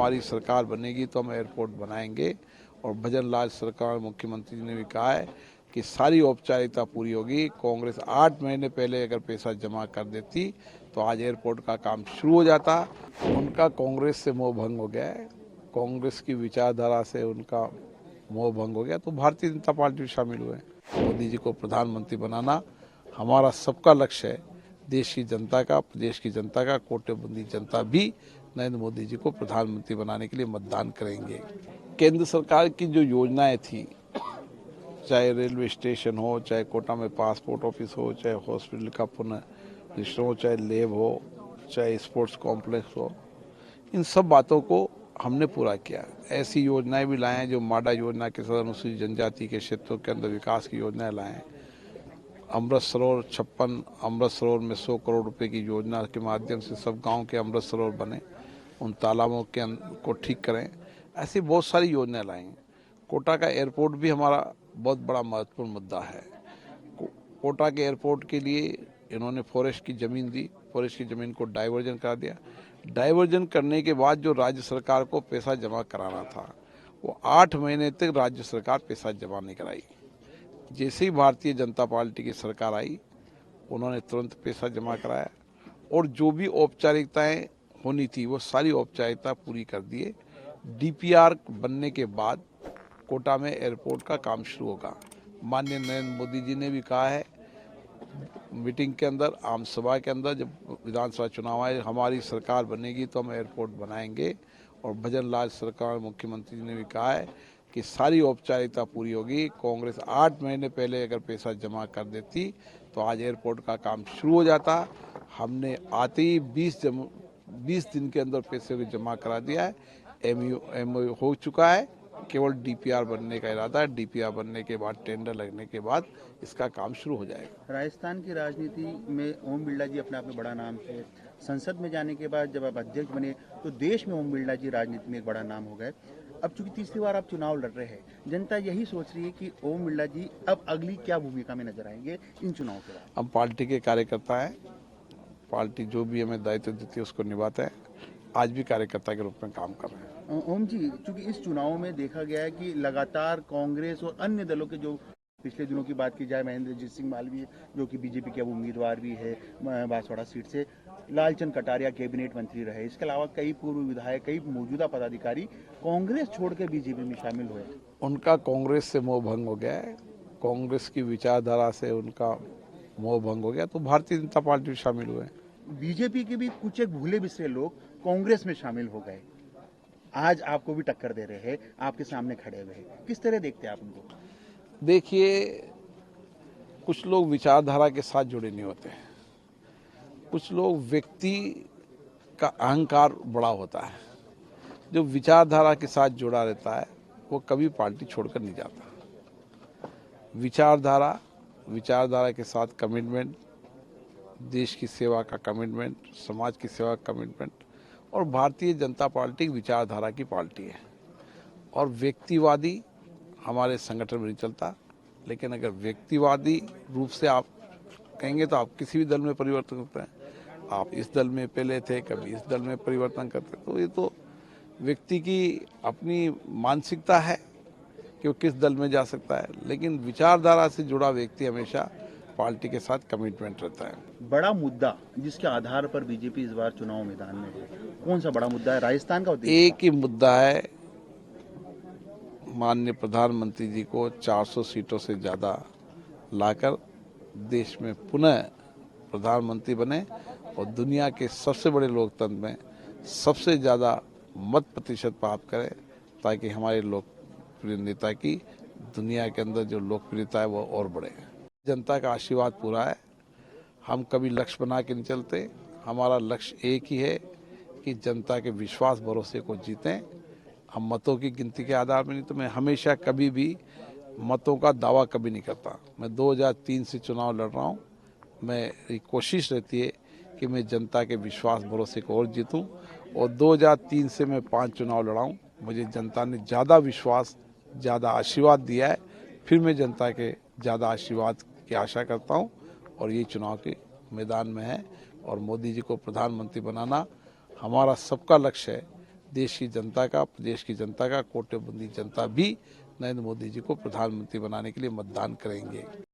हमारी सरकार बनेगी तो हम एयरपोर्ट बनाएंगे। और भजन लाल सरकार मुख्यमंत्री ने भी कहा है कि सारी औपचारिकता पूरी होगी। कांग्रेस 8 महीने पहले अगर पैसा जमा कर देती तो आज एयरपोर्ट का काम शुरू हो जाता। उनका कांग्रेस से मोह भंग हो गया है, कांग्रेस की विचारधारा से उनका मोह भंग हो गया तो भारतीय जनता पार्टी में शामिल हुए। मोदी जी को प्रधानमंत्री बनाना हमारा सबका लक्ष्य है। देश की जनता का, प्रदेश की जनता का, कोटेबंदी जनता भी नरेंद्र मोदी जी को प्रधानमंत्री बनाने के लिए मतदान करेंगे। केंद्र सरकार की जो योजनाएं थी, चाहे रेलवे स्टेशन हो, चाहे कोटा में पासपोर्ट ऑफिस हो, चाहे हॉस्पिटल का पुनः रजिस्टर हो, चाहे लैब हो, चाहे स्पोर्ट्स कॉम्प्लेक्स हो, इन सब बातों को हमने पूरा किया। ऐसी योजनाएं भी लाए हैं जो माडा योजना के साथ अनुसूचित जनजाति के क्षेत्रों के अंदर विकास की योजनाएं लाए हैं। अमृत सरोवर 56 अमृत सरोवर में 100 करोड़ रुपए की योजना के माध्यम से सब गांव के अमृत सरोवर बने, उन तालाबों के को ठीक करें। ऐसी बहुत सारी योजनाएं लाई हैं। कोटा का एयरपोर्ट भी हमारा बहुत बड़ा महत्वपूर्ण मुद्दा है। कोटा के एयरपोर्ट के लिए इन्होंने फॉरेस्ट की ज़मीन दी, फॉरेस्ट की ज़मीन को डाइवर्जन करा दिया। डाइवर्जन करने के बाद जो राज्य सरकार को पैसा जमा कराना था वो 8 महीने तक राज्य सरकार पैसा जमा नहीं कराई। जैसे ही भारतीय जनता पार्टी की सरकार आई उन्होंने तुरंत पैसा जमा कराया और जो भी औपचारिकताएं होनी थी वो सारी औपचारिकता पूरी कर दिए। डीपीआर बनने के बाद कोटा में एयरपोर्ट का काम शुरू होगा। माननीय नरेंद्र मोदी जी ने भी कहा है मीटिंग के अंदर, आम सभा के अंदर, जब विधानसभा चुनाव आए हमारी सरकार बनेगी तो हम एयरपोर्ट बनाएंगे। और भजन लाल सरकार मुख्यमंत्री ने भी कहा है कि सारी औपचारिकता पूरी होगी। कांग्रेस 8 महीने पहले अगर पैसा जमा कर देती तो आज एयरपोर्ट का काम शुरू हो जाता। हमने आते ही 20 दिन के अंदर पैसे को जमा करा दिया है। एमओयू हो चुका है, केवल डीपीआर बनने का इरादा है। डीपीआर बनने के बाद, टेंडर लगने के बाद इसका काम शुरू हो जाएगा। राजस्थान की राजनीति में ओम बिरला जी अपने आप में बड़ा नाम थे। संसद में जाने के बाद जब आप अध्यक्ष बने तो देश में ओम बिरला जी राजनीति में एक बड़ा नाम हो गए। अब चूंकि तीसरी बार आप चुनाव लड़ रहे हैं, जनता यही सोच रही है कि ओम बिरला जी अब अगली क्या भूमिका में नजर आएंगे इन चुनाव के बाद। हम पार्टी के कार्यकर्ता हैं, पार्टी जो भी हमें दायित्व देती है उसको निभाते हैं। आज भी कार्यकर्ता के रूप में काम कर रहे हैं। ओम जी, चूंकि इस चुनाव में देखा गया है कि लगातार कांग्रेस और अन्य दलों के, जो पिछले दिनों की बात की जाए महेंद्रजीत सिंह मालवीय जो कि बीजेपी के अब उम्मीदवार भी है बांसवाड़ा सीट से, लालचंद कटारिया कैबिनेट मंत्री रहे, इसके अलावा कई पूर्व विधायक, कई मौजूदा पदाधिकारी कांग्रेस छोड़कर बीजेपी में शामिल हुए। उनका कांग्रेस से मोह भंग हो गया है, कांग्रेस की विचारधारा से उनका मोह भंग हो गया तो भारतीय जनता पार्टी में शामिल हुए। बीजेपी के भी कुछ एक भूले बिसरे लोग कांग्रेस में शामिल हो गए, आज आपको भी टक्कर दे रहे हैं, आपके सामने खड़े हुए हैं, किस तरह देखते हैं आप उनको? देखिए, कुछ लोग विचारधारा के साथ जुड़े नहीं होते हैं, कुछ लोग व्यक्ति का अहंकार बड़ा होता है। जो विचारधारा के साथ जुड़ा रहता है वो कभी पार्टी छोड़कर नहीं जाता। विचारधारा के साथ कमिटमेंट, देश की सेवा का कमिटमेंट, समाज की सेवा का कमिटमेंट। और भारतीय जनता पार्टी विचारधारा की पार्टी है और व्यक्तिवादी हमारे संगठन में नहीं चलता। लेकिन अगर व्यक्तिवादी रूप से आप कहेंगे तो आप किसी भी दल में परिवर्तन करते हैं। आप इस दल में पहले थे, कभी इस दल में परिवर्तन करते, तो ये तो व्यक्ति की अपनी मानसिकता है कि वो किस दल में जा सकता है। लेकिन विचारधारा से जुड़ा व्यक्ति हमेशा पार्टी के साथ कमिटमेंट रहता है। बड़ा मुद्दा जिसके आधार पर बीजेपी इस बार चुनाव मैदान में है, कौन सा बड़ा मुद्दा है? राजस्थान का एक ही मुद्दा है, माननीय प्रधानमंत्री जी को 400 सीटों से ज़्यादा लाकर देश में पुनः प्रधानमंत्री बने और दुनिया के सबसे बड़े लोकतंत्र में सबसे ज़्यादा मत प्रतिशत प्राप्त करें, ताकि हमारे लोकप्रिय नेता की दुनिया के अंदर जो लोकप्रियता है वो और बढ़े। जनता का आशीर्वाद पूरा है। हम कभी लक्ष्य बना के नहीं चलते। हमारा लक्ष्य एक ही है कि जनता के विश्वास भरोसे को जीतें। हम मतों की गिनती के आधार में नहीं, तो मैं हमेशा कभी भी मतों का दावा कभी नहीं करता। मैं 2003 से चुनाव लड़ रहा हूँ। मेरी कोशिश रहती है कि मैं जनता के विश्वास भरोसे को और जीतूं और 2003 से मैं 5 चुनाव लड़ा हूँ। मुझे जनता ने ज़्यादा विश्वास, ज़्यादा आशीर्वाद दिया है। फिर मैं जनता के ज़्यादा आशीर्वाद की आशा करता हूँ और ये चुनाव के मैदान में है और मोदी जी को प्रधानमंत्री बनाना हमारा सबका लक्ष्य है। देश की जनता का, प्रदेश की जनता का, कोटियों बंदी जनता भी नरेंद्र मोदी जी को प्रधानमंत्री बनाने के लिए मतदान करेंगे।